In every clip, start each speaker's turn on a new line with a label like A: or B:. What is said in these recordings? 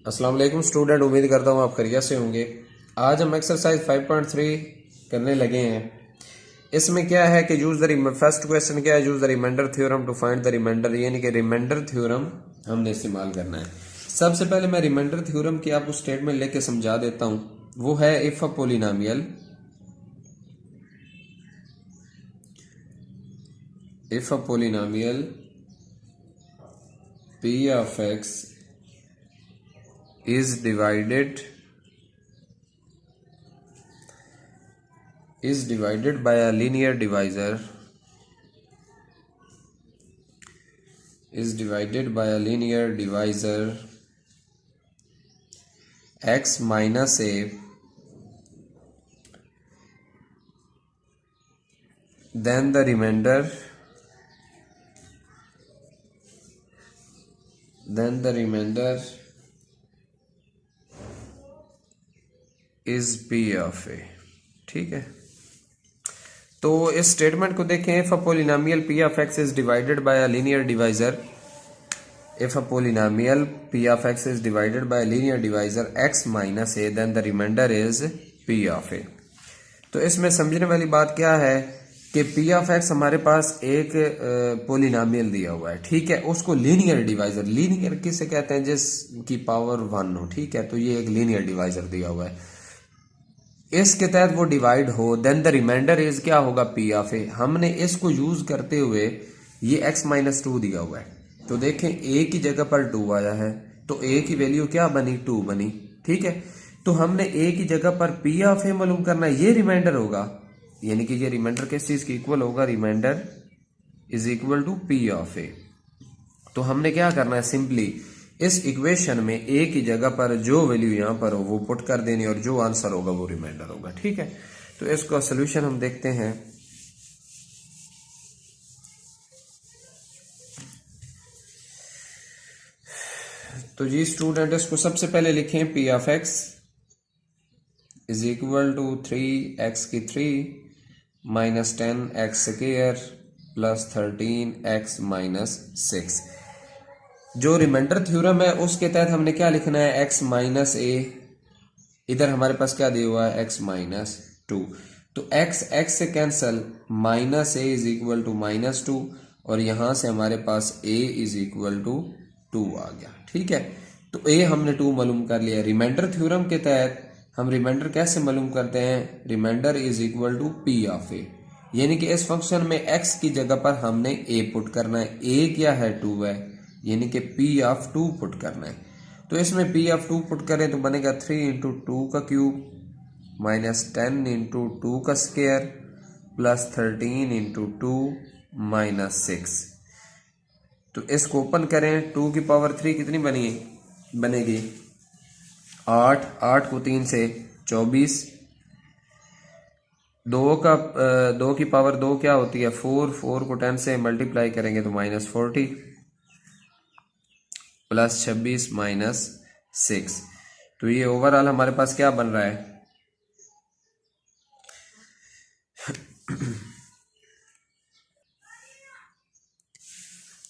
A: अस्सलाम वालेकुम स्टूडेंट, उम्मीद करता हूँ आप खैरियत से होंगे। आज हम एक्सरसाइज 5.3 करने लगे हैं। इसमें क्या है कि यूज द फर्स्ट क्वेश्चन क्या है, use the remainder theorem to find the remainder, यानी कि रिमाइंडर थ्योरम हमने इस्तेमाल करना है। सबसे पहले मैं रिमाइंडर थ्योरम की आपको स्टेटमेंट लेके समझा देता हूँ। वो है if a polynomial p of x is divided by a linear divisor x minus a, then the remainder is p of a। ठीक है, तो इस स्टेटमेंट को देखें। If a polynomial p of x is divided by a linear divisor x minus a, then the remainder is p of a। तो इसमें समझने वाली बात क्या है कि p of x हमारे पास एक पोलिनोमियल दिया हुआ है, ठीक है। उसको लीनियर डिवाइजर, लीनियर किसे कहते हैं, जिसकी पावर 1 हो, ठीक है। तो ये एक लीनियर डिवाइजर दिया हुआ है, इसके तहत वो डिवाइड हो, देन द रिमाइंडर इज क्या होगा, p ऑफ ए। हमने इसको यूज करते हुए ये x माइनस 2 दिया हुआ है, तो देखें a की जगह पर 2 आया है, तो a की वैल्यू क्या बनी, 2 बनी, ठीक है। तो हमने a की जगह पर p ऑफ ए मालूम करना है, ये रिमाइंडर होगा, यानी कि ये रिमाइंडर किस चीज की इक्वल होगा, remainder is equal to p of A. तो हमने क्या करना है, सिंपली इस इक्वेशन में a की जगह पर जो वैल्यू यहां पर हो वो पुट कर देनी, और जो आंसर होगा वो रिमाइंडर होगा, ठीक है। तो इसका सोल्यूशन हम देखते हैं। तो जी स्टूडेंट, इसको सबसे पहले लिखें, p of x is equal to 3x की 3 minus 10x square plus 13x minus 6। जो रिमाइंडर थ्योरम है उसके तहत हमने क्या लिखना है, x माइनस ए, इधर हमारे पास क्या दिया हुआ है, x माइनस 2। तो x से cancel, minus a is equal to minus 2, और यहां से हमारे पास a इज इक्वल टू 2 आ गया, ठीक है। तो a हमने 2 मालूम कर लिया। रिमाइंडर थ्योरम के तहत हम रिमाइंडर कैसे मालूम करते हैं, remainder is equal to p of a, यानी कि इस फंक्शन में x की जगह पर हमने a पुट करना है। a क्या है, 2 है, यानी कि p ऑफ 2 पुट करना है। तो इसमें p ऑफ 2 पुट करें तो बनेगा 3 इंटू 2 का क्यूब माइनस 10 इंटू 2 का स्क्वायर प्लस 13 इंटू 2 माइनस 6। तो इसको ओपन करें, 2 की पावर 3 कितनी बनेगी 8, 8 को 3 से 24, 2 की पावर 2 क्या होती है 4, 4 को 10 से मल्टीप्लाई करेंगे तो माइनस 40 प्लस 26 माइनस 6। तो ये ओवरऑल हमारे पास क्या बन रहा है,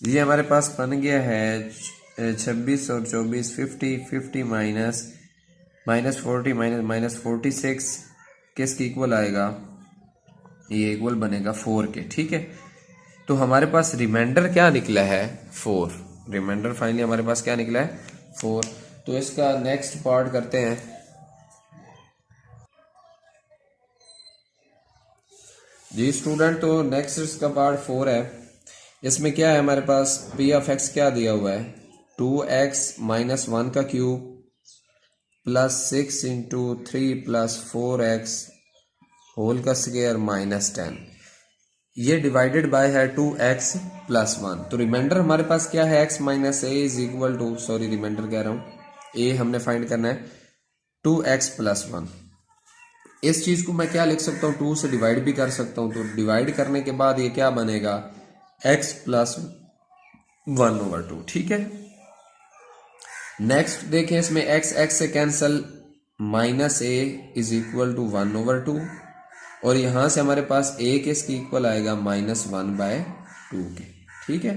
A: ये हमारे पास बन गया है 26 और 24 50 माइनस 40 माइनस 46 किसकी इक्वल आएगा, ये इक्वल बनेगा 4 के, ठीक है। तो हमारे पास रिमाइंडर क्या निकला है, 4। रिमाइंडर फाइनली हमारे पास क्या निकला है, 4। तो इसका नेक्स्ट पार्ट करते हैं। जी स्टूडेंट, तो नेक्स्ट इसका पार्ट 4 है। इसमें क्या है, हमारे पास p ऑफ x क्या दिया हुआ है, 2x माइनस 1 का cube plus 6 into 3 plus 4x whole का स्क्वायर माइनस 10। ये डिवाइडेड बाय है 2x प्लस 1। तो रिमाइंडर हमारे पास क्या है, x minus a is equal to, sorry remainder कह रहा हूं, a हमने फाइंड करना है 2x प्लस 1। इस चीज को मैं क्या लिख सकता हूं, 2 से डिवाइड भी कर सकता हूं। तो डिवाइड करने के बाद ये क्या बनेगा, x प्लस 1 ओवर 2, ठीक है। नेक्स्ट देखें, इसमें x से cancel, minus a is equal to 1 over 2, और यहां से हमारे पास a किसकी इक्वल आएगा, माइनस 1 बाय 2 के, ठीक है।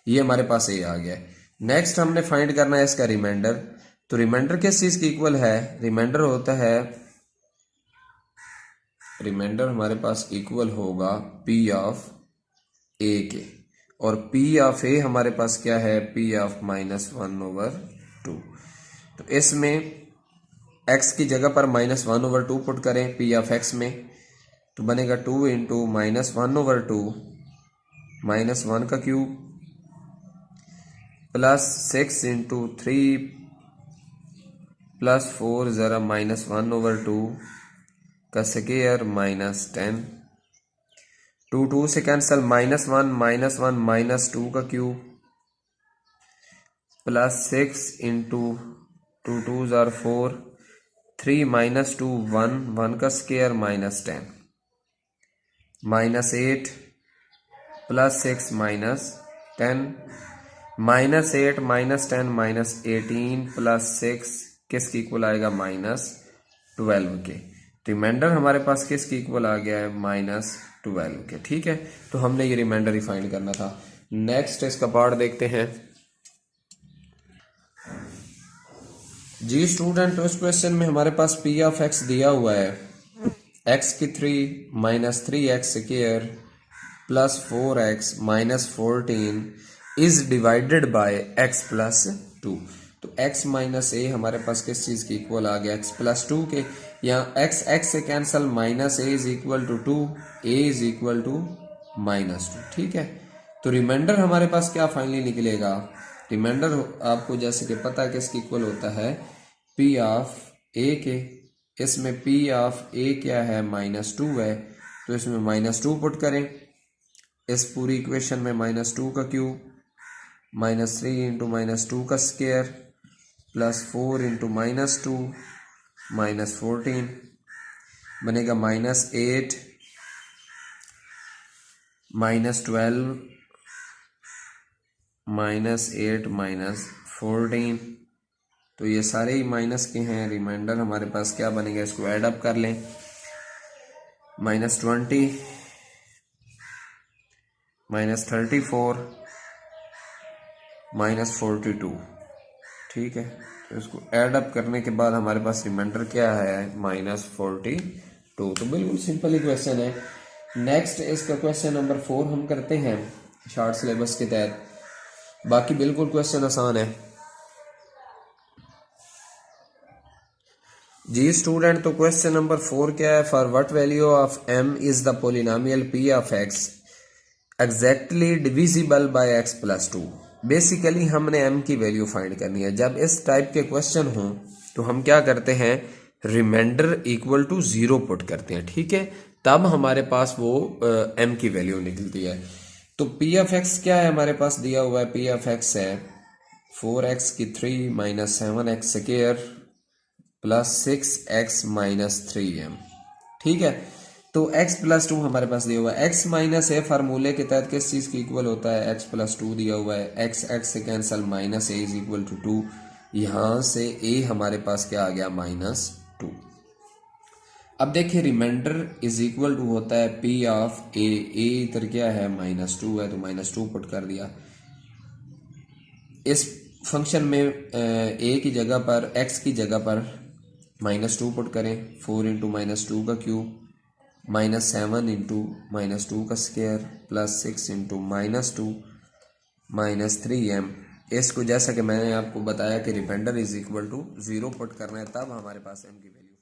A: ये हमारे पास a आ गया है। नेक्स्ट हमने फाइंड करना है इसका रिमाइंडर। तो रिमाइंडर किस चीज की इक्वल है, रिमाइंडर होता है, रिमाइंडर हमारे पास इक्वल होगा पी ऑफ ए के, और पी ऑफ ए हमारे पास क्या है, पी ऑफ -1/2। तो इसमें x की जगह पर -1/2 पुट करें पी ऑफ x में, तो बनेगा 2 × -1/2 -1 का क्यूब प्लस 6 × 3 प्लस 4 ज़रा -1/2 का स्क्वायर -10, 2 2 से कैंसल, -1 -1 -2 का क्यूब प्लस 6 × 2 2 ज़ार 4, 3 -2 1 1 का स्क्वायर -10, -8 प्लस 6 -10, -8 -10 -18 प्लस 6 किसकी इक्वल आएगा, -12 के। रिमाइंडर हमारे पास किसकी इक्वल आ गया है, -12 के। ठीक है, तो हमने ये रिमाइंडर रिफाइंड करना था। नेक्स्ट इसका पार्ट देखते हैं जी स्टूडेंट। तो इस क्वेश्चन में हमारे पास पी ऑफ एक्स दिया हुआ है, x की 3 -3x square plus 4x -14 is divided by x plus 2। तो x माइनस ए हमारे पास किस चीज की इक्वल आ गया, x प्लस 2 के। यहाँ x से cancel, -a is equal to 2, a is equal to -2। ठीक है, तो रिमाइंडर हमारे पास क्या फाइनली निकलेगा, रिमाइंडर आपको जैसे कि पता है किसकी इक्वल होता है, p ऑफ a के। इसमें p ऑफ a क्या है, -2 है, तो इसमें -2 पुट करें, इस पूरी इक्वेशन में -2 का क्यूब -3 × -2 का स्क्वायर प्लस 4 × -2 -14 बनेगा -8 -12 -8 -14। तो ये सारे ही माइनस के हैं। रिमाइंडर हमारे पास क्या बनेगा, इसको ऐड अप कर लें, -20 -34 -42। ठीक है, तो इसको ऐड अप करने के बाद हमारे पास रिमाइंडर क्या है, -42। तो बिल्कुल सिंपल ही क्वेश्चन है। नेक्स्ट इसका क्वेश्चन नंबर 4 हम करते हैं शॉर्ट सिलेबस के तहत, बाकी बिल्कुल क्वेश्चन आसान है जी स्टूडेंट। तो क्वेश्चन नंबर 4 क्या है, for what value of m is the polynomial p of x exactly divisible by x plus 2। Basically हमने m की वैल्यू फाइंड करनी है। जब इस टाइप के क्वेश्चन हों तो हम क्या करते हैं, रिमाइंडर इक्वल टू 0 पुट करते हैं। ठीक है, तब हमारे पास वो m की वैल्यू निकलती है। तो p ऑफ x क्या है, हमारे पास दिया हुआ है, p ऑफ x है 4x की 3 -7x square plus 6x -3m। ठीक है, तो x प्लस 2 हमारे पास दिया हुआ है, x माइनस ए फार्मूले के तहत किस चीज की इक्वल होता है, x प्लस 2 दिया हुआ है, x से cancel, -a is equal to 2, यहां से a हमारे पास क्या आ गया, -2। अब देखिए रिमाइंडर इज इक्वल टू होता है p ऑफ a, इधर क्या है, -2 है, तो -2 पुट कर दिया। इस फंक्शन में a की जगह पर, x की जगह पर -2 पुट करें, 4 × -2 का क्यूब -7 × -2 का स्क्वायर प्लस 6 × -2 -3m। इसको जैसा कि मैंने आपको बताया कि remainder is equal to 0 put करना है, तब हमारे पास m की वैल्यू